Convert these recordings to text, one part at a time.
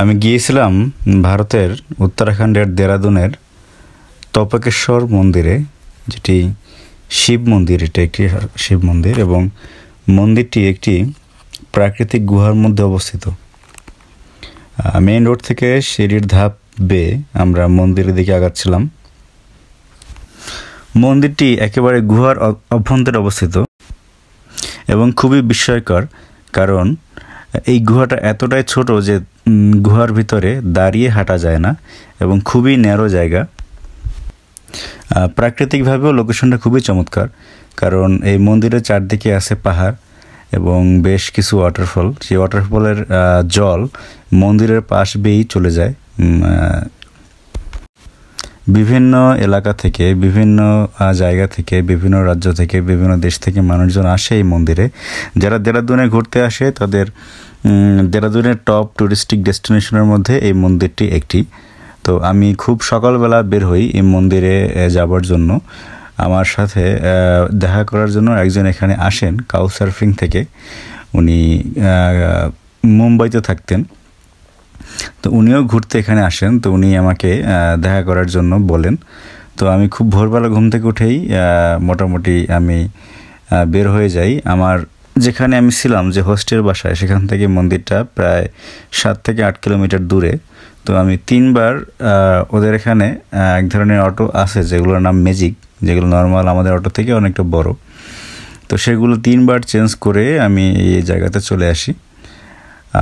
আমি গিয়েছিলাম ভারতের উত্তরাখণ্ডের দেরাদুনের তপকেশ্বর মন্দিরে, যেটি শিব মন্দির। এটা একটি শিব মন্দির এবং মন্দিরটি একটি প্রাকৃতিক গুহার মধ্যে অবস্থিত। মেইন রোড থেকে সিঁড়ির ধাপ বেয়ে আমরা মন্দিরের দিকে আগাচ্ছিলাম। মন্দিরটি একেবারে গুহার অভ্যন্তরে অবস্থিত এবং খুবই বিস্ময়কর, কারণ এই গুহাটা এতটাই ছোট যে গুহার ভিতরে দাঁড়িয়ে হাঁটা যায় না এবং খুবই ন্যারো জায়গা। প্রাকৃতিকভাবেও লোকেশনটা খুবই চমৎকার, কারণ এই মন্দিরের চারদিকে আছে পাহাড় এবং বেশ কিছু ওয়াটারফল। সেই ওয়াটারফলের জল মন্দিরের পাশ বেয়েই চলে যায়। বিভিন্ন এলাকা থেকে, বিভিন্ন জায়গা থেকে, বিভিন্ন রাজ্য থেকে, বিভিন্ন দেশ থেকে মানুষজন আসে এই মন্দিরে। যারা দেরাদুনে ঘুরতে আসে তাদের দেরাদুনের টপ টুরিস্টিক ডেস্টিনেশনের মধ্যে এই মন্দিরটি একটি। তো আমি খুব সকালবেলা বের হই এই মন্দিরে যাবার জন্য। আমার সাথে দেখা করার জন্য একজন এখানে আসেন কাউ সার্ফিং থেকে। উনি মুম্বাইতে থাকতেন, তো উনিও ঘুরতে এখানে আসেন। তো উনি আমাকে দেখা করার জন্য বলেন। তো আমি খুব ভোরবেলা ঘুম থেকে উঠেই মোটামুটি আমি বের হয়ে যাই। আমার যেখানে আমি ছিলাম, যে হোস্টেল বাসায়, সেখান থেকে মন্দিরটা প্রায় 7 থেকে 8 কিলোমিটার দূরে। তো আমি 3বার ওদের এখানে এক ধরনের অটো আছে যেগুলোর নাম ম্যাজিক, যেগুলো নর্মাল আমাদের অটো থেকে অনেকটা বড়। তো সেগুলো 3বার চেঞ্জ করে আমি এই জায়গাতে চলে আসি।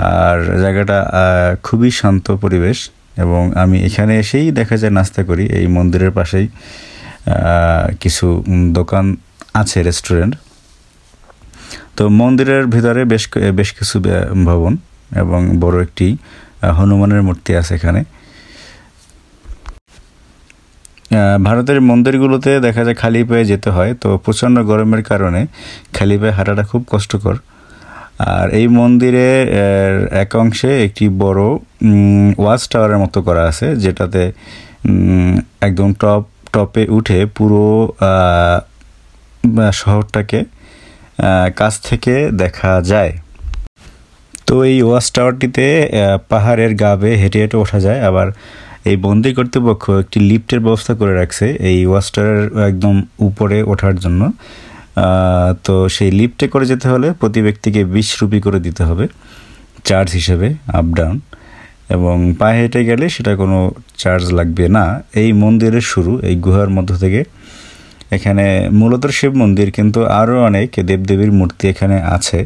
আর জায়গাটা খুবই শান্ত পরিবেশ এবং আমি এখানে এসেই দেখা যায় নাস্তা করি। এই মন্দিরের পাশেই কিছু দোকান আছে, রেস্টুরেন্ট। তো মন্দিরের ভিতরে বেশ কিছু ভবন এবং বড় একটি হনুমানের মূর্তি আছে এখানে। ভারতের মন্দিরগুলোতে দেখা যায় খালি পায়ে যেতে হয়, তো প্রচণ্ড গরমের কারণে খালি পায়ে হাঁটাটা খুব কষ্টকর। আর এই মন্দিরে এক অংশে একটি বড় ওয়াচ টাওয়ারের মতো করা আছে, যেটাতে একদম টপে উঠে পুরো শহরটাকে কাছ থেকে দেখা যায়। তো এই ওয়াচ টাওয়ারটিতে পাহাড়ের গা বেয়ে হেঁটে হেঁটে ওঠা যায়। আবার এই মন্দির কর্তৃপক্ষ একটি লিফটের ব্যবস্থা করে রাখছে এই ওয়াচ টাওয়ারের একদম উপরে ওঠার জন্য। তো সেই লিফটে করে যেতে হলে প্রতি ব্যক্তিকে 20 রুপি করে দিতে হবে চার্জ হিসেবে, আপ ডাউন। এবং পায়ে হেঁটে গেলে সেটা কোনো চার্জ লাগবে না। এই মন্দিরের শুরু এই গুহার মধ্য থেকে। এখানে মূলত শিব মন্দির, কিন্তু আরও অনেক দেবদেবীর মূর্তি এখানে আছে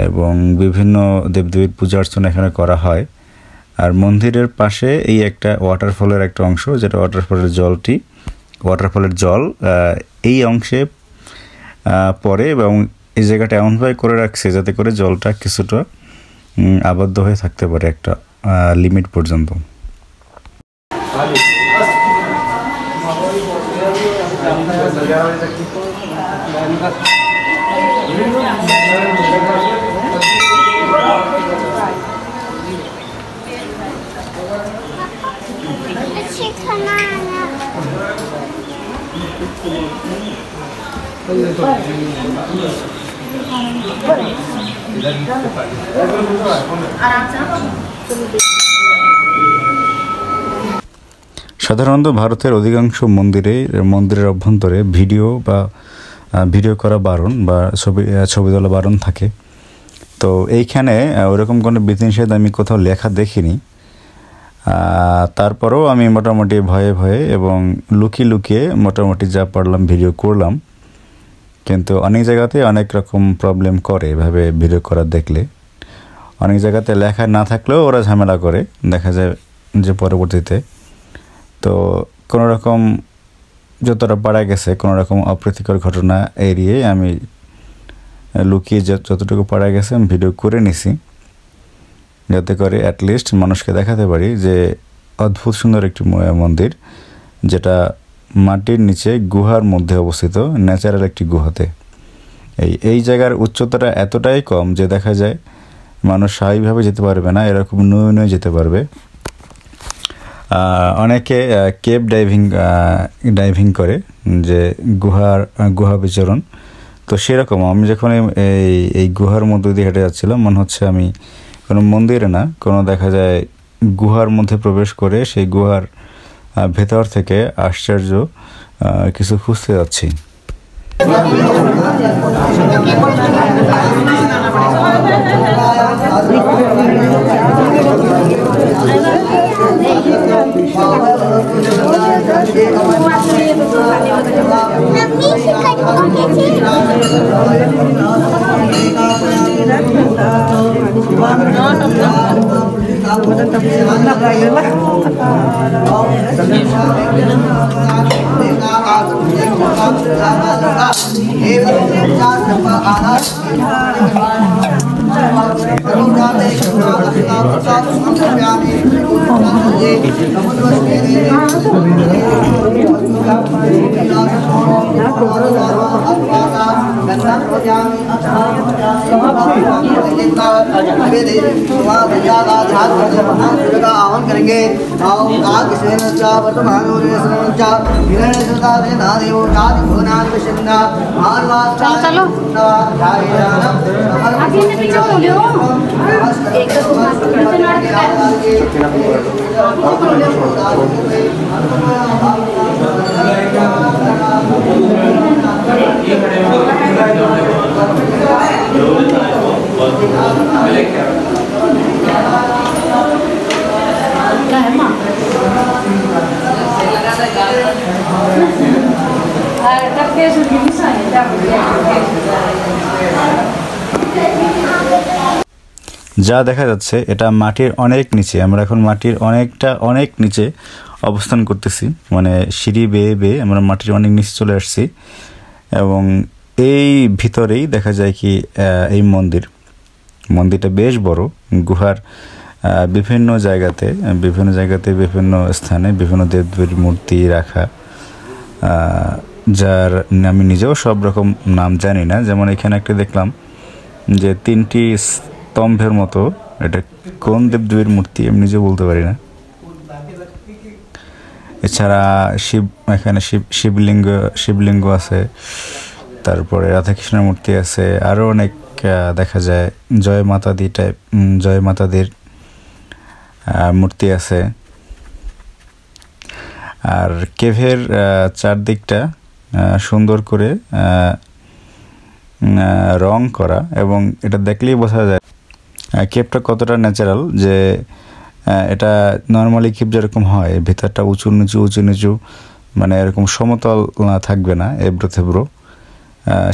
এবং বিভিন্ন দেবদেবীর পূজা অর্চনা এখানে করা হয়। আর মন্দিরের পাশে এই একটা ওয়াটারফলের একটা অংশ, যেটা ওয়াটারফলের জল এই অংশে পরে এবং এই জায়গাটা এমনভাবে করে রাখছে যাতে করে জলটা কিছুটা আবদ্ধ হয়ে থাকতে পারে একটা লিমিট পর্যন্ত। সাধারণত ভারতের অধিকাংশ মন্দিরের অভ্যন্তরে ভিডিও করা বারণ বা ছবি তোলা বারণ থাকে। তো এইখানে ওরকম কোনো বিধিনিষেধ আমি কোথাও লেখা দেখিনি। তারপরেও আমি মোটামুটি ভয়ে এবং লুকিয়ে মোটামুটি যা পারলাম ভিডিও করলাম। কিন্তু অনেক জায়গাতে অনেক রকম প্রবলেম করে এভাবে ভিডিও করা দেখলে। অনেক জায়গাতে লেখা না থাকলেও ওরা ঝামেলা করে, দেখা যায় যে পরবর্তীতে। তো কোনো রকম যতটা পারা গেছে, কোনো রকম অপ্রীতিকর ঘটনা এড়িয়ে আমি লুকিয়ে যতটুকু পারা গেছে আমি ভিডিও করে নিছি, যাতে করে অ্যাটলিস্ট মানুষকে দেখাতে পারি যে অদ্ভুত সুন্দর একটি মন্দির, যেটা মাটির নিচে গুহার মধ্যে অবস্থিত, ন্যাচারাল একটি গুহাতে। এই জায়গার উচ্চতাটা এতটাই কম যে দেখা যায় মানুষ স্বাভাবিকভাবে যেতে পারবে না, এরকম নুয়ে যেতে পারবে। অনেকে কেভ ডাইভিং করে, যে গুহা বিচরণ। তো সেরকম আমি যখন এই গুহার মধ্য দিয়ে হেঁটে যাচ্ছিলাম, মনে হচ্ছে আমি কোনো মন্দিরে না, কোনো দেখা যায় গুহার মধ্যে প্রবেশ করে সেই গুহার ভেতর থেকে আশ্চর্য কিছু খুঁজতে যাচ্ছি। आह्वान करेंगे। चलो যা দেখা যাচ্ছে এটা মাটির অনেক নিচে। আমরা এখন মাটির অনেক নিচে অবস্থান করতেছি, মানে সিঁড়ি বেয়ে বেয়ে আমরা মাটির অনেক নিচে চলে আসছি। এবং এই ভিতরেই দেখা যায় কি এই মন্দিরটা বেশ বড়। গুহার বিভিন্ন জায়গাতে বিভিন্ন স্থানে বিভিন্ন দেবদেবীর মূর্তি রাখা, যার আমি নিজেও সব রকম নাম জানি না। যেমন এখানে একটা দেখলাম যে 3টি স্তম্ভের মতো, এটা কোন দেবদেবীর মূর্তি আমি নিজেও বলতে পারি না। এছাড়া এখানে শিবলিঙ্গ আছে, তারপরে রাধাকৃষ্ণের মূর্তি আছে, আরও অনেক দেখা যায় জয় মাতাদির মূর্তি আছে। আর কেভের চারদিকটা সুন্দর করে রং করা, এবং এটা দেখলেই বোঝা যায় কেভটা কতটা ন্যাচারাল। যে এটা নর্মালি কেভ যেরকম হয়, ভেতরটা উঁচু নিচু, মানে এরকম সমতল থাকবে না, এবড়ো থেবড়ো,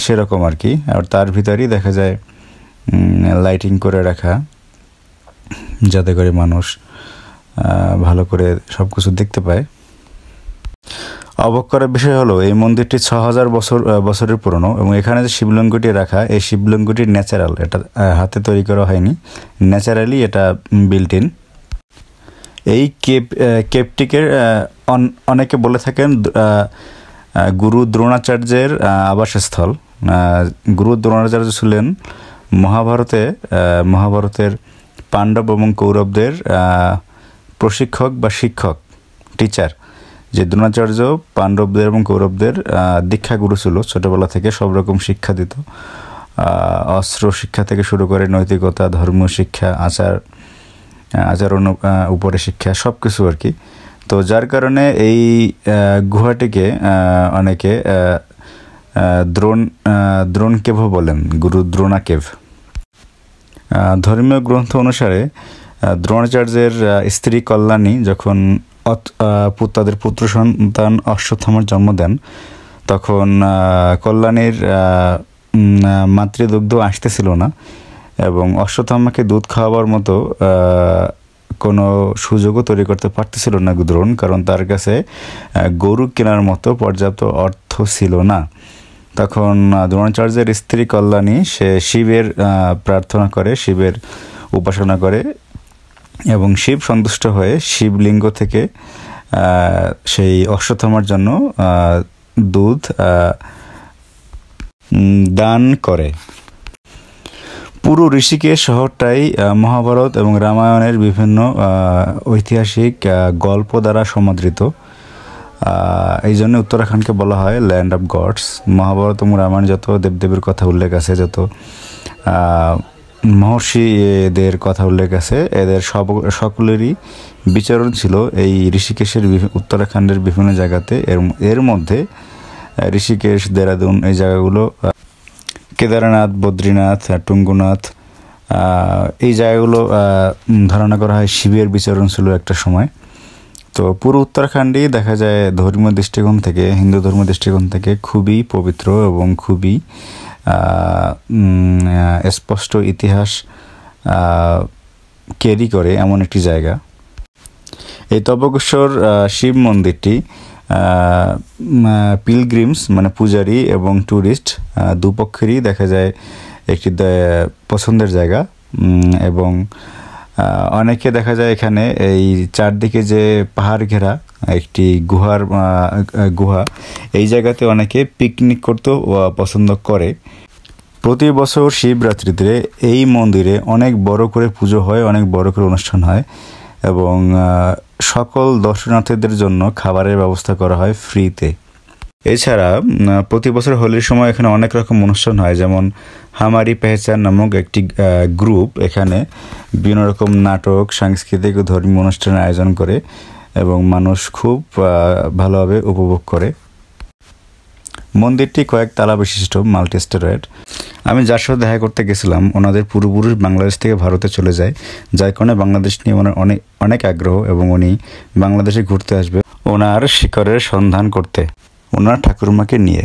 সেরকম আর কি। আর তার ভিতরেই দেখা যায় লাইটিং করে রাখা, যাতে করে মানুষ ভালো করে সব কিছু দেখতে পায়। অবাক করার বিষয় হলো এই মন্দিরটি 6000 বছরের পুরনো, এবং এখানে যে শিবলিঙ্গটি রাখা, এই শিবলিঙ্গটি ন্যাচারাল, এটা হাতে তৈরি করা হয়নি, ন্যাচারালি এটা বিল্ট ইন। এই কেভটিকে অনেকে বলে থাকেন গুরু দ্রোণাচার্যের আবাসস্থল। গুরু দ্রোণাচার্য ছিলেন মহাভারতের পাণ্ডব এবং কৌরবদের প্রশিক্ষক বা শিক্ষক, টিচার। যে দ্রোণাচার্য পাণ্ডবদের এবং কৌরবদের দীক্ষাগুরু ছিল, ছোটোবেলা থেকে সব রকম শিক্ষা দিত, অস্ত্র শিক্ষা থেকে শুরু করে নৈতিকতা, ধর্মীয় শিক্ষা, আচার উপরে শিক্ষা, সব কিছু আর কি। তো যার কারণে এই গুহাটিকে অনেকে দ্রোণ কেভও বলেন, গুরু দ্রোণা কেভ। ধর্মীয় গ্রন্থ অনুসারে দ্রোণাচার্যের স্ত্রী কল্যাণী যখন তাদের পুত্র সন্তান অশ্বত্থামার জন্ম দেন, তখন কল্যাণীর মাতৃদুগ্ধ আসতেছিল না, এবং অশ্বত্থামাকে দুধ খাওয়াবার মতো কোনো সুযোগও তৈরি করতে পারতেছিল না দ্রোণ, কারণ তার কাছে গরু কেনার মতো পর্যাপ্ত অর্থ ছিল না। তখন দ্রোণাচার্যের স্ত্রী কল্যাণী সে শিবের প্রার্থনা করে, শিবের উপাসনা করে, এবং শিব সন্তুষ্ট হয়ে শিবলিঙ্গ থেকে সেই অশ্বত্থামার জন্য দুধ দান করে। পুরো ঋষিকেশ শহরটাই মহাভারত এবং রামায়ণের বিভিন্ন ঐতিহাসিক গল্প দ্বারা সমাদৃত। এই জন্য উত্তরাখণ্ডকে বলা হয় ল্যান্ড অফ গডস। মহাভারত এবং রামায়ণ যত দেবদেবীর কথা উল্লেখ আছে, যত মহর্ষি এদের কথা উল্লেখ আছে। এদের সকলেরই বিচরণ ছিল এই ঋষিকেশের উত্তরাখণ্ডের বিভিন্ন জায়গাতে। এর মধ্যে ঋষিকেশ, দেরাদুন এই জায়গাগুলো, কেদারনাথ, বদ্রীনাথ, টুঙ্গুনাথ এই জায়গাগুলো ধারণা করা হয় শিবের বিচরণ ছিল একটা সময়। তো পুরো উত্তরাখণ্ডই দেখা যায় ধর্মীয় দৃষ্টিকোণ থেকে, হিন্দু ধর্মীয় দৃষ্টিকোণ থেকে খুবই পবিত্র এবং খুবই স্পষ্ট ইতিহাস ক্যারি করে এমন একটি জায়গা। এই তবকেশ্বর শিব মন্দিরটি পিলগ্রিমস মানে পূজারী এবং ট্যুরিস্ট দুপক্ষেরই দেখা যায় একটি পছন্দের জায়গা। এবং অনেকে দেখা যায় এখানে এই চারদিকে যে পাহাড় ঘেরা একটি গুহা, এই জায়গাতে অনেকে পিকনিক করতেও পছন্দ করে। প্রতি বছর শিবরাত্রিতে এই মন্দিরে অনেক বড় করে পুজো হয়, অনেক বড় করে অনুষ্ঠান হয় এবং সকল দর্শনার্থীদের জন্য খাবারের ব্যবস্থা করা হয় ফ্রিতে। এছাড়া প্রতি বছর হোলির সময় এখানে অনেক রকম অনুষ্ঠান হয়, যেমন হামারি পেহচান নামক একটি গ্রুপ এখানে বিভিন্ন রকম নাটক, সাংস্কৃতিক ও ধর্মীয় অনুষ্ঠানের আয়োজন করে এবং মানুষ খুব ভালোভাবে উপভোগ করে। মন্দিরটি কয়েক তালা বিশিষ্ট, মাল্টি স্টেরয়েড। আমি যার সাথে দেখা করতে গেছিলাম ওনাদের পূর্বপুরুষ বাংলাদেশ থেকে ভারতে চলে যায়, যার কারণে বাংলাদেশ নিয়ে ওনার অনেক আগ্রহ এবং উনি বাংলাদেশে ঘুরতে আসবে ওনার শিকড়ের সন্ধান করতে ওনার ঠাকুরমাকে নিয়ে।